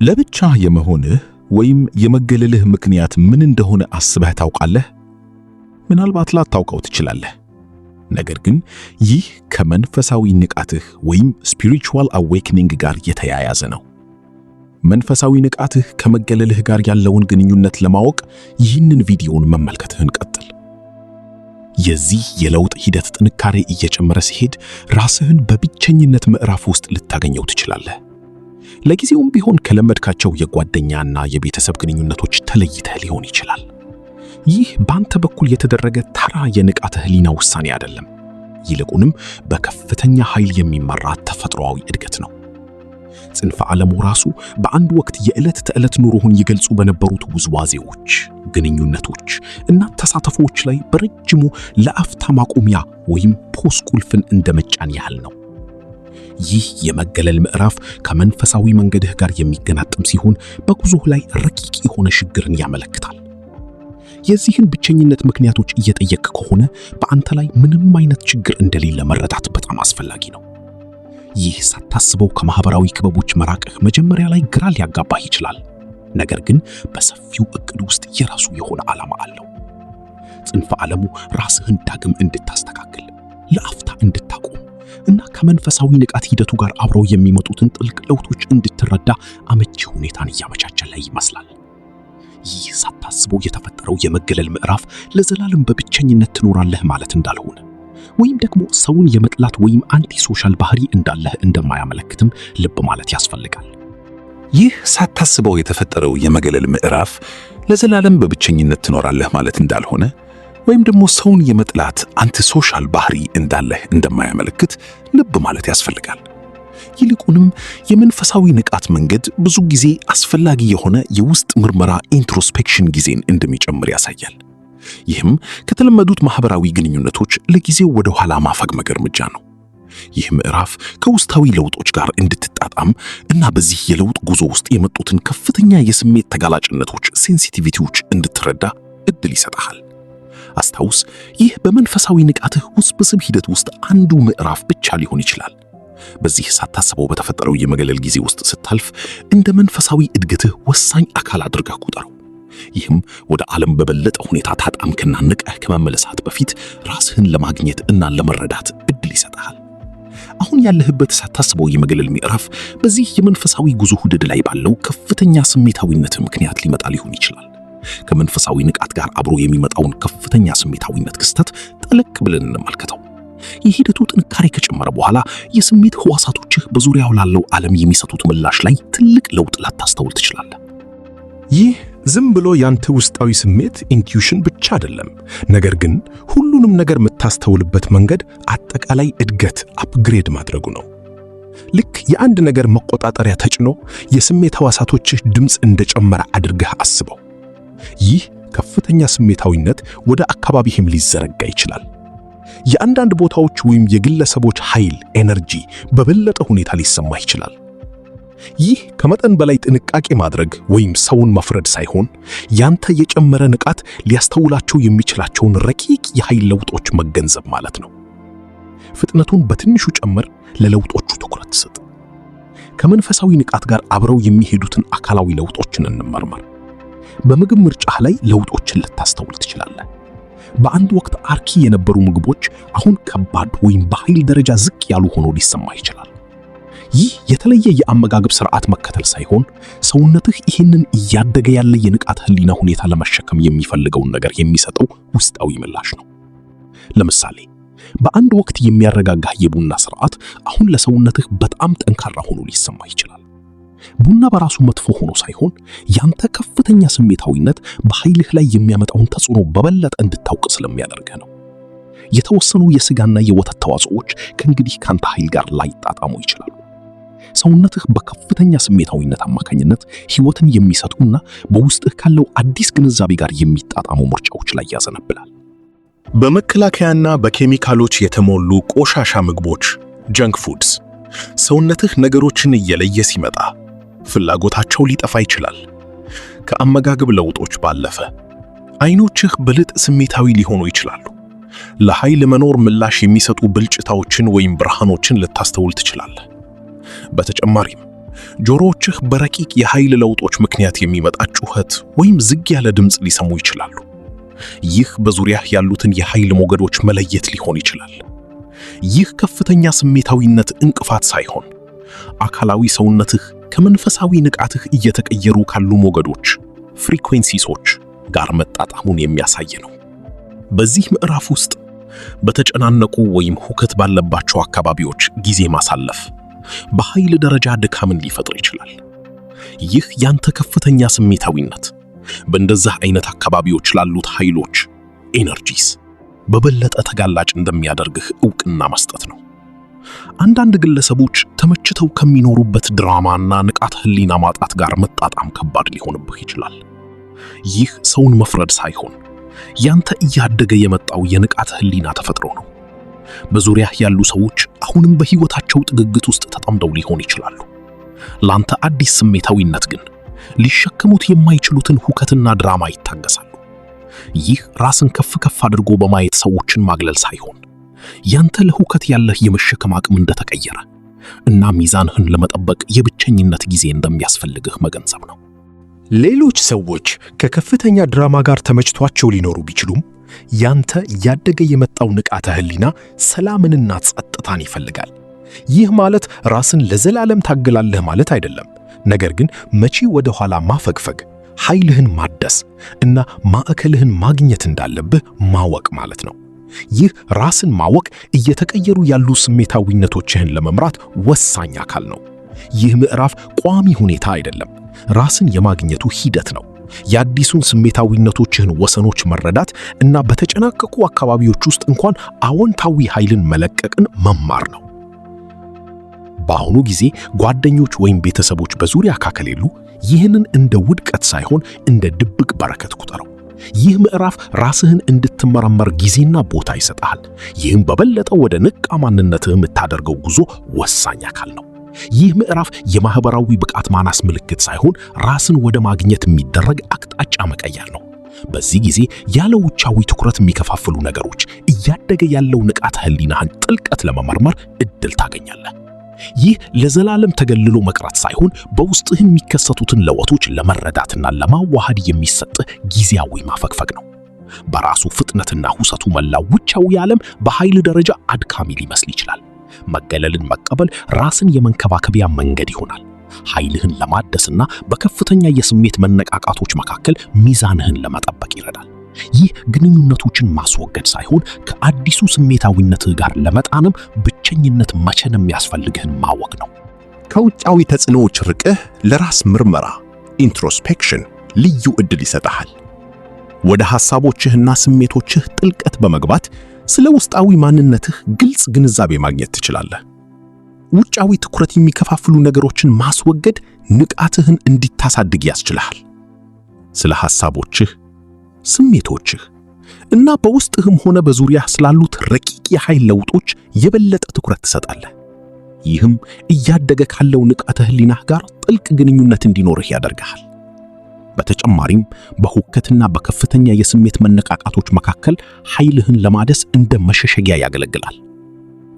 ለብቻ የመሆንህ ወይም የመገለልህ ምክንያት ምን እንደሆነ አስበህ ታውቃለህ? ምናልባት ላታውቀው ትችላለህ። ነገር ግን ይህ ከመንፈሳዊ ንቃትህ ወይም spiritual awakening ጋር የተያያዘ ነው። መንፈሳዊ ንቃትህ ከመገለልህ ጋር ያለውን ግንኙነት ለማወቅ ይህንን ቪዲዮን መመልከትህን ቀጥል። የዚህ የለውጥ ሂደት ጥንካሬ እየጨመረ ሲሄድ ራስህን በብቸኝነት ምዕራፍ ውስጥ ልታገኘው ትችላለህ። ለጊዜውም ቢሆን ከለመድካቸው የጓደኛና የቤተሰብ ግንኙነቶች ተለይተህ ሊሆን ይችላል። ይህ በአንተ በኩል የተደረገ ተራ የንቃተ ህሊና ውሳኔ አይደለም። ይልቁንም በከፍተኛ ኃይል የሚመራ ተፈጥሯዊ እድገት ነው። ጽንፈ ዓለሙ ራሱ በአንድ ወቅት የዕለት ተዕለት ኑሮውን ይገልጹ በነበሩት ውዝዋዜዎች፣ ግንኙነቶች እና ተሳትፎዎች ላይ በረጅሙ ለአፍታ ማቆሚያ ወይም ፖስ ቁልፍን እንደመጫን ያህል ነው። ይህ የመገለል ምዕራፍ ከመንፈሳዊ መንገድህ ጋር የሚገናጠም ሲሆን በጉዞህ ላይ ረቂቅ የሆነ ሽግግርን ያመለክታል። የዚህን ብቸኝነት ምክንያቶች እየጠየቅ ከሆነ በአንተ ላይ ምንም አይነት ችግር እንደሌለ መረዳት በጣም አስፈላጊ ነው። ይህ ሳታስበው ከማህበራዊ ክበቦች መራቅህ መጀመሪያ ላይ ግራ ሊያጋባህ ይችላል። ነገር ግን በሰፊው እቅድ ውስጥ የራሱ የሆነ ዓላማ አለው። ጽንፈ ዓለሙ ራስህን ዳግም እንድታስተካክል፣ ለአፍታ እንድታቆም እና ከመንፈሳዊ ንቃት ሂደቱ ጋር አብረው የሚመጡትን ጥልቅ ለውጦች እንድትረዳ አመቺ ሁኔታን እያመቻቸልህ ይመስላል። ይህ ሳታስበው የተፈጠረው የመገለል ምዕራፍ ለዘላለም በብቸኝነት ትኖራለህ ማለት እንዳልሆነ ወይም ደግሞ ሰውን የመጥላት ወይም አንቲ ሶሻል ባህሪ እንዳለህ እንደማያመለክትም ልብ ማለት ያስፈልጋል። ይህ ሳታስበው የተፈጠረው የመገለል ምዕራፍ ለዘላለም በብቸኝነት ትኖራለህ ማለት እንዳልሆነ ወይም ደግሞ ሰውን የመጥላት አንቲ ሶሻል ባህሪ እንዳለህ እንደማያመለክት ልብ ማለት ያስፈልጋል። ይልቁንም የመንፈሳዊ ንቃት መንገድ ብዙ ጊዜ አስፈላጊ የሆነ የውስጥ ምርመራ ኢንትሮስፔክሽን ጊዜን እንደሚጨምር ያሳያል። ይህም ከተለመዱት ማህበራዊ ግንኙነቶች ለጊዜው ወደ ኋላ ማፈግመግ እርምጃ ነው። ይህ ምዕራፍ ከውስጣዊ ለውጦች ጋር እንድትጣጣም እና በዚህ የለውጥ ጉዞ ውስጥ የመጡትን ከፍተኛ የስሜት ተጋላጭነቶች ሴንሲቲቪቲዎች እንድትረዳ እድል ይሰጣል። አስታውስ፣ ይህ በመንፈሳዊ ንቃትህ ውስብስብ ሂደት ውስጥ አንዱ ምዕራፍ ብቻ ሊሆን ይችላል። በዚህ ሳታስበው በተፈጠረው የመገለል ጊዜ ውስጥ ስታልፍ እንደ መንፈሳዊ እድገትህ ወሳኝ አካል አድርገህ ቁጠረው። ይህም ወደ ዓለም በበለጠ ሁኔታ ታጣምክና ንቀህ ከመመለሳት በፊት ራስህን ለማግኘት እና ለመረዳት እድል ይሰጣል። አሁን ያለህበት ሳታስበው የመገለል ምዕራፍ በዚህ የመንፈሳዊ ጉዞ ሂደት ላይ ባለው ከፍተኛ ስሜታዊነት ምክንያት ሊመጣ ሊሆን ይችላል። ከመንፈሳዊ ንቃት ጋር አብሮ የሚመጣውን ከፍተኛ ስሜታዊነት ክስተት ጠለቅ ብለን እንመልከተው። የሂደቱ ጥንካሬ ከጨመረ በኋላ የስሜት ህዋሳቶችህ በዙሪያው ላለው ዓለም የሚሰጡት ምላሽ ላይ ትልቅ ለውጥ ላታስተውል ትችላለህ። ይህ ዝም ብሎ ያንተ ውስጣዊ ስሜት ኢንቲዩሽን ብቻ አይደለም፣ ነገር ግን ሁሉንም ነገር የምታስተውልበት መንገድ አጠቃላይ እድገት አፕግሬድ ማድረጉ ነው። ልክ የአንድ ነገር መቆጣጠሪያ ተጭኖ የስሜት ህዋሳቶችህ ድምፅ እንደጨመረ አድርገህ አስበው። ይህ ከፍተኛ ስሜታዊነት ወደ አካባቢህም ሊዘረጋ ይችላል። የአንዳንድ ቦታዎች ወይም የግለሰቦች ኃይል ኤነርጂ በበለጠ ሁኔታ ሊሰማህ ይችላል። ይህ ከመጠን በላይ ጥንቃቄ ማድረግ ወይም ሰውን መፍረድ ሳይሆን ያንተ የጨመረ ንቃት ሊያስተውላቸው የሚችላቸውን ረቂቅ የኃይል ለውጦች መገንዘብ ማለት ነው። ፍጥነቱን በትንሹ ጨምር፣ ለለውጦቹ ትኩረት ስጥ። ከመንፈሳዊ ንቃት ጋር አብረው የሚሄዱትን አካላዊ ለውጦችን እንመርመር። በምግብ ምርጫህ ላይ ለውጦችን ልታስተውል ትችላለህ። በአንድ ወቅት አርኪ የነበሩ ምግቦች አሁን ከባድ ወይም በኃይል ደረጃ ዝቅ ያሉ ሆኖ ሊሰማህ ይችላል። ይህ የተለየ የአመጋገብ ስርዓት መከተል ሳይሆን ሰውነትህ ይህንን እያደገ ያለ የንቃት ህሊና ሁኔታ ለመሸከም የሚፈልገውን ነገር የሚሰጠው ውስጣዊ ምላሽ ነው። ለምሳሌ በአንድ ወቅት የሚያረጋጋህ የቡና ስርዓት አሁን ለሰውነትህ በጣም ጠንካራ ሆኖ ሊሰማህ ይችላል። ቡና በራሱ መጥፎ ሆኖ ሳይሆን ያንተ ከፍተኛ ስሜታዊነት በኃይልህ ላይ የሚያመጣውን ተጽዕኖ በበለጠ እንድታውቅ ስለሚያደርግህ ነው። የተወሰኑ የስጋና የወተት ተዋጽኦዎች ከእንግዲህ ካንተ ኃይል ጋር ላይጣጣሙ ይችላሉ። ሰውነትህ በከፍተኛ ስሜታዊነት አማካኝነት ህይወትን የሚሰጡና በውስጥህ ካለው አዲስ ግንዛቤ ጋር የሚጣጣሙ ምርጫዎች ላይ ያዘነብላል። በመከላከያና በኬሚካሎች የተሞሉ ቆሻሻ ምግቦች ጀንክ ፉድስ ሰውነትህ ነገሮችን እየለየ ሲመጣ ፍላጎታቸው ሊጠፋ ይችላል። ከአመጋገብ ለውጦች ባለፈ አይኖችህ በልጥ ስሜታዊ ሊሆኑ ይችላሉ። ለኃይል መኖር ምላሽ የሚሰጡ ብልጭታዎችን ወይም ብርሃኖችን ልታስተውል ትችላለህ። በተጨማሪም ጆሮዎችህ በረቂቅ የኃይል ለውጦች ምክንያት የሚመጣ ጩኸት ወይም ዝግ ያለ ድምፅ ሊሰሙ ይችላሉ። ይህ በዙሪያህ ያሉትን የኃይል ሞገዶች መለየት ሊሆን ይችላል። ይህ ከፍተኛ ስሜታዊነት እንቅፋት ሳይሆን አካላዊ ሰውነትህ ከመንፈሳዊ ንቃትህ እየተቀየሩ ካሉ ሞገዶች ፍሪኩዌንሲሶች ጋር መጣጣሙን የሚያሳይ ነው። በዚህ ምዕራፍ ውስጥ በተጨናነቁ ወይም ሁከት ባለባቸው አካባቢዎች ጊዜ ማሳለፍ በኃይል ደረጃ ድካምን ሊፈጥር ይችላል። ይህ ያንተ ከፍተኛ ስሜታዊነት በእንደዚህ አይነት አካባቢዎች ላሉት ኃይሎች ኤነርጂስ በበለጠ ተጋላጭ እንደሚያደርግህ ዕውቅና መስጠት ነው። አንዳንድ ግለሰቦች ተመችተው ከሚኖሩበት ድራማና ንቃተ ህሊና ማጣት ጋር መጣጣም ከባድ ሊሆንብህ ይችላል። ይህ ሰውን መፍረድ ሳይሆን ያንተ እያደገ የመጣው የንቃተ ህሊና ተፈጥሮ ነው። በዙሪያህ ያሉ ሰዎች አሁንም በህይወታቸው ጥግግት ውስጥ ተጠምደው ሊሆን ይችላሉ። ላንተ አዲስ ስሜታዊነት ግን ሊሸከሙት የማይችሉትን ሁከትና ድራማ ይታገሳሉ። ይህ ራስን ከፍ ከፍ አድርጎ በማየት ሰዎችን ማግለል ሳይሆን ያንተ ለሁከት ያለህ የመሸከም አቅም እንደተቀየረ እና ሚዛንህን ለመጠበቅ የብቸኝነት ጊዜ እንደሚያስፈልግህ መገንዘብ ነው። ሌሎች ሰዎች ከከፍተኛ ድራማ ጋር ተመችቷቸው ሊኖሩ ቢችሉም ያንተ እያደገ የመጣው ንቃተ ህሊና ሰላምንና ጸጥታን ይፈልጋል። ይህ ማለት ራስን ለዘላለም ታገላለህ ማለት አይደለም። ነገር ግን መቼ ወደ ኋላ ማፈግፈግ፣ ኃይልህን ማደስ እና ማዕከልህን ማግኘት እንዳለብህ ማወቅ ማለት ነው። ይህ ራስን ማወቅ እየተቀየሩ ያሉ ስሜታዊነቶችህን ለመምራት ወሳኝ አካል ነው። ይህ ምዕራፍ ቋሚ ሁኔታ አይደለም፣ ራስን የማግኘቱ ሂደት ነው። የአዲሱን ስሜታዊነቶችህን ወሰኖች መረዳት እና በተጨናቀቁ አካባቢዎች ውስጥ እንኳን አዎንታዊ ኃይልን መለቀቅን መማር ነው። በአሁኑ ጊዜ ጓደኞች ወይም ቤተሰቦች በዙሪያ ከሌሉ ይህንን እንደ ውድቀት ሳይሆን እንደ ድብቅ በረከት ቁጠረው። ይህ ምዕራፍ ራስህን እንድትመረመር ጊዜና ቦታ ይሰጣል። ይህም በበለጠ ወደ ንቃ ማንነትህ የምታደርገው ጉዞ ወሳኝ አካል ነው። ይህ ምዕራፍ የማህበራዊ ብቃት ማናስ ምልክት ሳይሆን ራስን ወደ ማግኘት የሚደረግ አቅጣጫ መቀየር ነው። በዚህ ጊዜ ያለ ውጫዊ ትኩረት የሚከፋፍሉ ነገሮች እያደገ ያለው ንቃተ ህሊናህን ጥልቀት ለመመርመር እድል ታገኛለህ። ይህ ለዘላለም ተገልሎ መቅረት ሳይሆን በውስጥህ የሚከሰቱትን ለውጦች ለመረዳትና ለማዋሃድ የሚሰጥህ ጊዜያዊ ማፈግፈግ ነው። በራሱ ፍጥነትና ሁሰቱ መላው ውጫዊ ዓለም በኃይል ደረጃ አድካሚ ሊመስል ይችላል። መገለልን መቀበል ራስን የመንከባከቢያ መንገድ ይሆናል። ኃይልህን ለማደስና በከፍተኛ የስሜት መነቃቃቶች መካከል ሚዛንህን ለመጠበቅ ይረዳል። ይህ ግንኙነቶችን ማስወገድ ሳይሆን ከአዲሱ ስሜታዊነትህ ጋር ለመጣንም ብቸኝነት መቼም የሚያስፈልግህን ማወቅ ነው። ከውጫዊ ተጽዕኖዎች ርቀህ ለራስ ምርመራ ኢንትሮስፔክሽን ልዩ ዕድል ይሰጥሃል። ወደ ሐሳቦችህና ስሜቶችህ ጥልቀት በመግባት ስለ ውስጣዊ ማንነትህ ግልጽ ግንዛቤ ማግኘት ትችላለህ። ውጫዊ ትኩረት የሚከፋፍሉ ነገሮችን ማስወገድ ንቃትህን እንዲታሳድግ ያስችልሃል። ስለ ሐሳቦችህ፣ ስሜቶችህ እና በውስጥህም ሆነ በዙሪያህ ስላሉት ረቂቅ የኃይል ለውጦች የበለጠ ትኩረት ትሰጣለህ። ይህም እያደገ ካለው ንቃተ ህሊናህ ጋር ጥልቅ ግንኙነት እንዲኖርህ ያደርግሃል። በተጨማሪም በሁከትና በከፍተኛ የስሜት መነቃቃቶች መካከል ኃይልህን ለማደስ እንደ መሸሸጊያ ያገለግላል።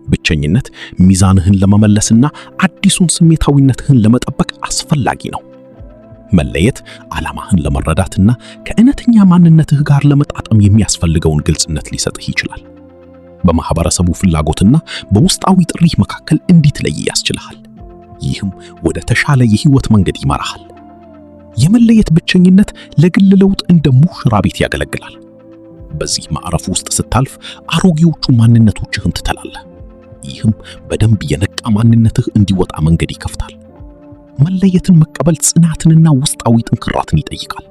ብቸኝነት ሚዛንህን ለመመለስና አዲሱን ስሜታዊነትህን ለመጠበቅ አስፈላጊ ነው። መለየት ዓላማህን ለመረዳትና ከእውነተኛ ማንነትህ ጋር ለመጣጣም የሚያስፈልገውን ግልጽነት ሊሰጥህ ይችላል። በማህበረሰቡ ፍላጎትና በውስጣዊ ጥሪህ መካከል እንዲትለይ ያስችልሃል። ይህም ወደ ተሻለ የህይወት መንገድ ይመራሃል። የመለየት ብቸኝነት ለግል ለውጥ እንደ ሙሽራ ቤት ያገለግላል። በዚህ ማዕረፍ ውስጥ ስታልፍ አሮጌዎቹ ማንነቶችህን ትተላለህ። ይህም በደንብ የነቃ ማንነትህ እንዲወጣ መንገድ ይከፍታል። መለየትን መቀበል ጽናትንና ውስጣዊ ጥንካሬን ይጠይቃል።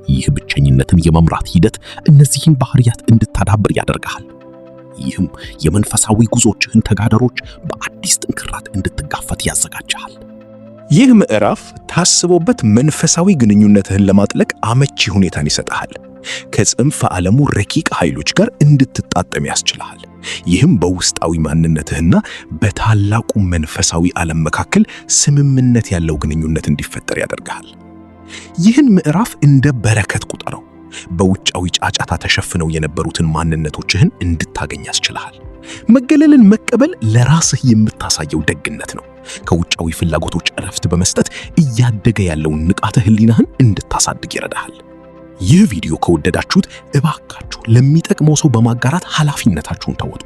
ይህ ብቸኝነትን የመምራት ሂደት እነዚህን ባህሪያት እንድታዳብር ያደርግሃል። ይህም የመንፈሳዊ ጉዞችህን ተጋዳሮች በአዲስ ጥንካሬ እንድትጋፈጥ ያዘጋጅሃል። ይህ ምዕራፍ ታስቦበት መንፈሳዊ ግንኙነትህን ለማጥለቅ አመቺ ሁኔታን ይሰጥሃል። ከጽንፈ ዓለሙ ረቂቅ ኃይሎች ጋር እንድትጣጣም ያስችልሃል። ይህም በውስጣዊ ማንነትህና በታላቁ መንፈሳዊ ዓለም መካከል ስምምነት ያለው ግንኙነት እንዲፈጠር ያደርግሃል። ይህን ምዕራፍ እንደ በረከት ቁጠረው። በውጫዊ ጫጫታ ተሸፍነው የነበሩትን ማንነቶችህን እንድታገኝ ያስችልሃል። መገለልን መቀበል ለራስህ የምታሳየው ደግነት ነው። ከውጫዊ ፍላጎቶች እረፍት በመስጠት እያደገ ያለውን ንቃተ ህሊናህን እንድታሳድግ ይረዳሃል። ይህ ቪዲዮ ከወደዳችሁት እባካችሁ ለሚጠቅመው ሰው በማጋራት ኃላፊነታችሁን ተወጡ።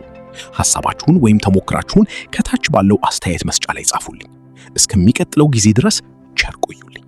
ሐሳባችሁን ወይም ተሞክራችሁን ከታች ባለው አስተያየት መስጫ ላይ ጻፉልኝ። እስከሚቀጥለው ጊዜ ድረስ ቸር ቆዩልኝ።